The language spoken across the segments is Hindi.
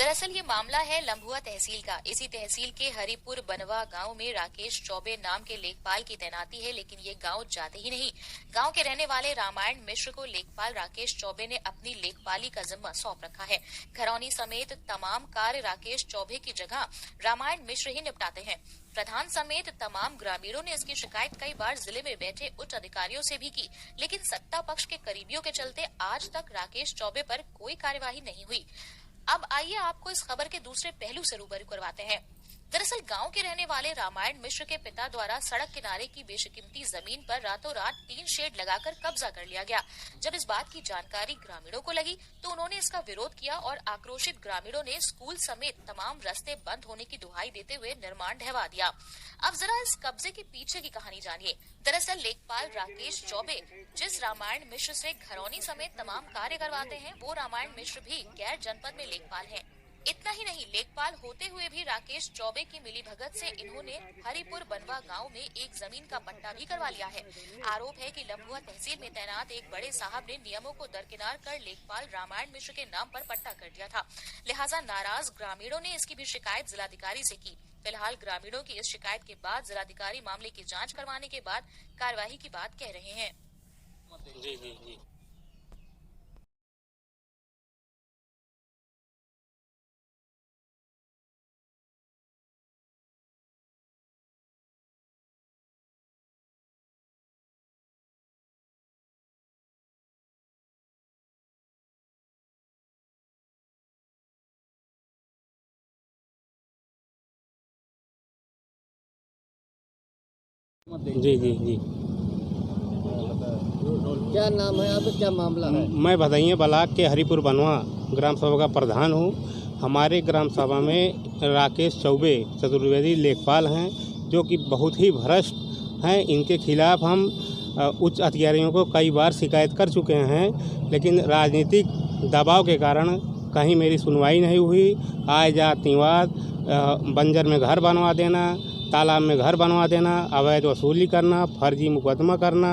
दरअसल ये मामला है लम्भुआ तहसील का। इसी तहसील के हरिपुर बनवा गांव में राकेश चौबे नाम के लेखपाल की तैनाती है, लेकिन ये गांव जाते ही नहीं। गांव के रहने वाले रामायण मिश्र को लेखपाल राकेश चौबे ने अपनी लेखपाली का जिम्मा सौंप रखा है। घरौनी समेत तमाम कार्य राकेश चौबे की जगह रामायण मिश्र ही निपटाते हैं। प्रधान समेत तमाम ग्रामीणों ने इसकी शिकायत कई बार जिले में बैठे उच्च अधिकारियों से भी की, लेकिन सत्ता पक्ष के करीबियों के चलते आज तक राकेश चौबे पर कोई कार्यवाही नहीं हुई। अब आइए आपको इस खबर के दूसरे पहलू से रूबरू करवाते हैं। दरअसल गांव के रहने वाले रामायण मिश्र के पिता द्वारा सड़क किनारे की बेशकीमती जमीन पर रातों रात 3 शेड लगाकर कब्जा कर लिया गया। जब इस बात की जानकारी ग्रामीणों को लगी तो उन्होंने इसका विरोध किया और आक्रोशित ग्रामीणों ने स्कूल समेत तमाम रास्ते बंद होने की दुहाई देते हुए निर्माण ढहवा दिया। अब जरा इस कब्जे के पीछे की कहानी जानिए। दरअसल लेखपाल राकेश चौबे जिस रामायण मिश्र से घरौनी समेत तमाम कार्य करवाते हैं, वो रामायण मिश्र भी गैर जनपद में लेखपाल हैं। इतना ही नहीं, लेखपाल होते हुए भी राकेश चौबे की मिलीभगत से इन्होंने हरिपुर बनवा गांव में एक जमीन का पट्टा भी करवा लिया है। आरोप है कि लम्भुआ तहसील में तैनात एक बड़े साहब ने नियमों को दरकिनार कर लेखपाल रामायण मिश्र के नाम पर पट्टा कर दिया था। लिहाजा नाराज ग्रामीणों ने इसकी भी शिकायत जिलाधिकारी से की। फिलहाल ग्रामीणों की इस शिकायत के बाद जिलाधिकारी मामले की जाँच करवाने के बाद कार्यवाही की बात कह रहे हैं। जी जी जी जी जी जी क्या नाम है आपका, क्या मामला है? मैं भदैया ब्लॉक के हरिपुर बनवा ग्राम सभा का प्रधान हूँ। हमारे ग्राम सभा में राकेश चौबे चतुर्वेदी लेखपाल हैं, जो कि बहुत ही भ्रष्ट हैं। इनके खिलाफ हम उच्च अधिकारियों को कई बार शिकायत कर चुके हैं, लेकिन राजनीतिक दबाव के कारण कहीं मेरी सुनवाई नहीं हुई। आय जातिवाद, बंजर में घर बनवा देना, तालाब में घर बनवा देना, अवैध वसूली करना, फर्जी मुकदमा करना।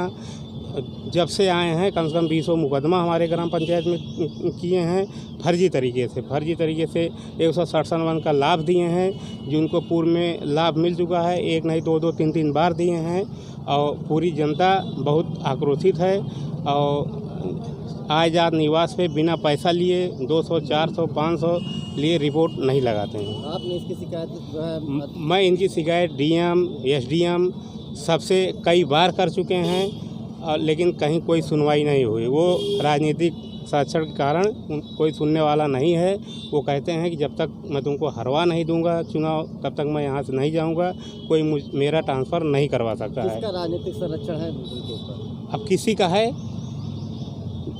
जब से आए हैं कम से कम 20 मुकदमा हमारे ग्राम पंचायत में किए हैं फर्जी तरीके से 167 का लाभ दिए हैं, जिनको पूर्व में लाभ मिल चुका है। एक नहीं 2 3 बार दिए हैं और पूरी जनता बहुत आक्रोशित है। और आय जात निवास पे बिना पैसा लिए 200 400 500 लिए रिपोर्ट नहीं लगाते हैं। आपने इसकी शिकायत जो है? मैं इनकी शिकायत डीएम एसडीएम सबसे कई बार कर चुके हैं, लेकिन कहीं कोई सुनवाई नहीं हुई। वो राजनीतिक संरक्षण के कारण कोई सुनने वाला नहीं है। वो कहते हैं कि जब तक मैं तुमको हरवा नहीं दूंगा चुनाव, तब तक मैं यहाँ से नहीं जाऊंगा। कोई मेरा ट्रांसफ़र नहीं करवा सकता है। किसका राजनीतिक संरक्षण है उनके ऊपर? अब किसी का है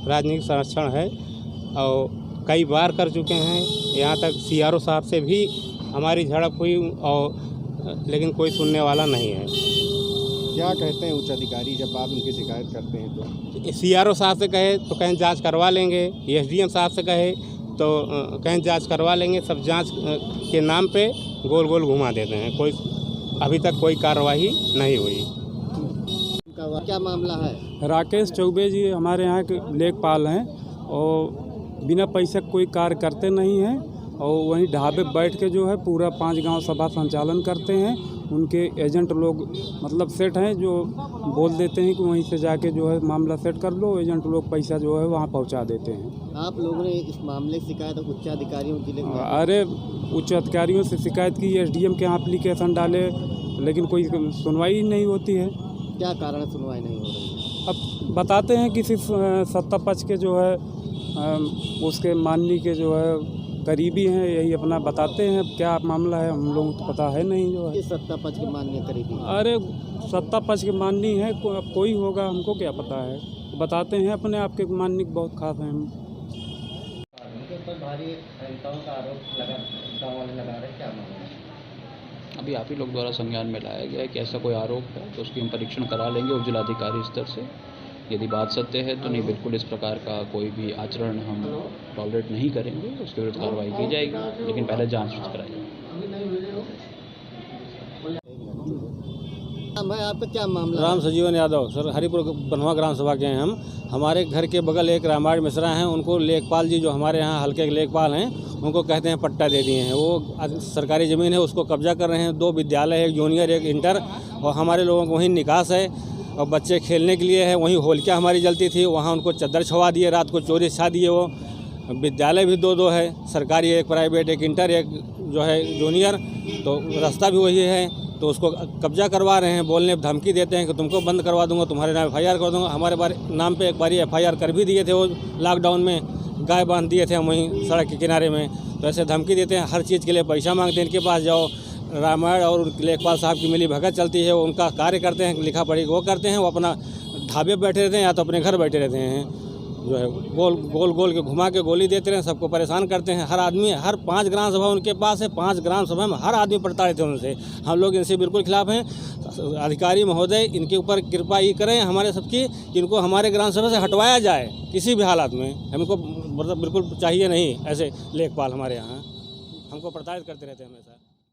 राजनीतिक संरक्षण है, और कई बार कर चुके हैं। यहाँ तक सीआरओ साहब से भी हमारी झड़प हुई, और लेकिन कोई सुनने वाला नहीं है। क्या कहते हैं उच्च अधिकारी जब आप उनकी शिकायत करते हैं तो? सीआरओ साहब से कहे तो कहें जांच करवा लेंगे, एसडीएम साहब से कहे तो कहें जांच करवा लेंगे। सब जांच के नाम पे गोल गोल घुमा देते हैं। कोई अभी तक कोई कार्रवाई नहीं हुई। क्या मामला है? राकेश चौबे जी हमारे यहाँ के लेखपाल हैं और बिना पैसे कोई कार्य करते नहीं हैं, और वहीं ढाबे बैठ के जो है पूरा 5 गांव सभा संचालन करते हैं। उनके एजेंट लोग मतलब सेट हैं, जो बोल देते हैं कि वहीं से जाके जो है मामला सेट कर लो। एजेंट लोग पैसा जो है वहाँ पहुँचा देते हैं। आप लोगों ने इस मामले की शिकायत उच्च अधिकारियों के लिए? अरे उच्च अधिकारियों से शिकायत की, एसडीएम के यहाँ एप्लीकेशन डाले, लेकिन कोई सुनवाई नहीं होती है। क्या कारण है सुनवाई नहीं हो रही है? अब बताते हैं किसी सत्ता पक्ष के जो है उसके माननीय के जो है करीबी हैं, यही अपना बताते हैं। क्या मामला है हम लोगों को पता है नहीं जो है। किस सत्ता पक्ष के माननीय करीबी? अरे सत्ता पक्ष के माननीय है, कोई होगा, हमको क्या पता है। बताते हैं अपने आपके माननीय बहुत खास हैं हम। उनके ऊपर भारी का आरोप लगा रहे, क्या मामला? अभी आप ही लोग द्वारा संज्ञान में लाया गया है कि ऐसा कोई आरोप है तो उसकी हम परीक्षण करा लेंगे उप जिलाधिकारी स्तर से। यदि बात सत्य है तो नहीं, बिल्कुल इस प्रकार का कोई भी आचरण हम टॉलरेट नहीं करेंगे, उसके विरुद्ध कार्रवाई की जाएगी, लेकिन पहले जांच कराई जाएगी। क्या नाम है आपका, क्या मामला राम सजीवन यादव सर, हरिपुर बनवा ग्राम सभा के हैं हम। हमारे घर के बगल एक रामायण मिश्रा हैं, उनको लेखपाल जी जो हमारे यहाँ हल्के के लेखपाल हैं, उनको कहते हैं पट्टा दे दिए हैं। वो सरकारी ज़मीन है, उसको कब्जा कर रहे हैं। 2 विद्यालय है, एक जूनियर एक इंटर, और हमारे लोगों को वहीं निकास है और बच्चे खेलने के लिए है। वहीं होलिका हमारी जलती थी, वहाँ उनको चद्दर छुआ दिए, रात को चोरी छा दिए। वो विद्यालय भी 2 है, सरकारी एक प्राइवेट, एक इंटर एक जो है जूनियर, तो रास्ता भी वही है, तो उसको कब्जा करवा रहे हैं। बोलने धमकी देते हैं कि तुमको बंद करवा दूंगा, तुम्हारे नाम FIR कर दूंगा। हमारे नाम पे एक बारी FIR कर भी दिए थे। वो लॉकडाउन में गाय बांध दिए थे हम वहीं सड़क के किनारे में। तो ऐसे धमकी देते हैं, हर चीज़ के लिए पैसा मांगते हैं। इनके पास जाओ, रामायण और लेखपाल साहब की मिली भगत चलती है। वो उनका कार्य करते हैं, लिखा पढ़ी वो करते हैं। वो अपना ढाबे पर बैठे रहते हैं या तो अपने घर बैठे रहते हैं, जो है गोल गोल के घुमा के गोली देते हैं, सबको परेशान करते हैं। हर आदमी, हर 5 ग्राम सभा उनके पास है, 5 ग्राम सभा में हर आदमी प्रताड़ित है उनसे। हम लोग इनसे बिल्कुल खिलाफ हैं। अधिकारी महोदय इनके ऊपर कृपा ही करें हमारे सबकी, कि इनको हमारे ग्राम सभा से हटवाया जाए किसी भी हालात में। हमको मतलब बिल्कुल चाहिए नहीं ऐसे लेखपाल हमारे यहाँ, हमको प्रताड़ित करते रहते हैं हमेशा।